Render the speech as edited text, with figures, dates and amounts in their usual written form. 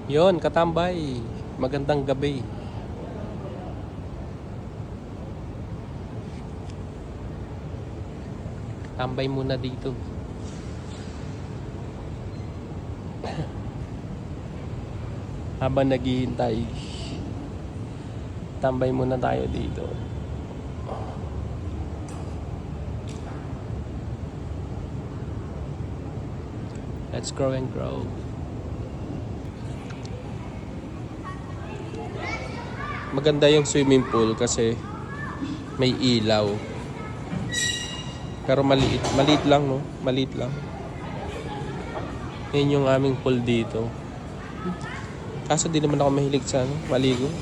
Yon, katambay. Magandang gabi. Tambay muna dito. Habang naghihintay, tambay muna tayo dito. Let's grow and grow. Maganda yung swimming pool kasi may ilaw. Pero maliit. Maliit lang, no? Maliit lang. Yan yung aming pool dito. Kaso di naman ako mahilig sa maligo.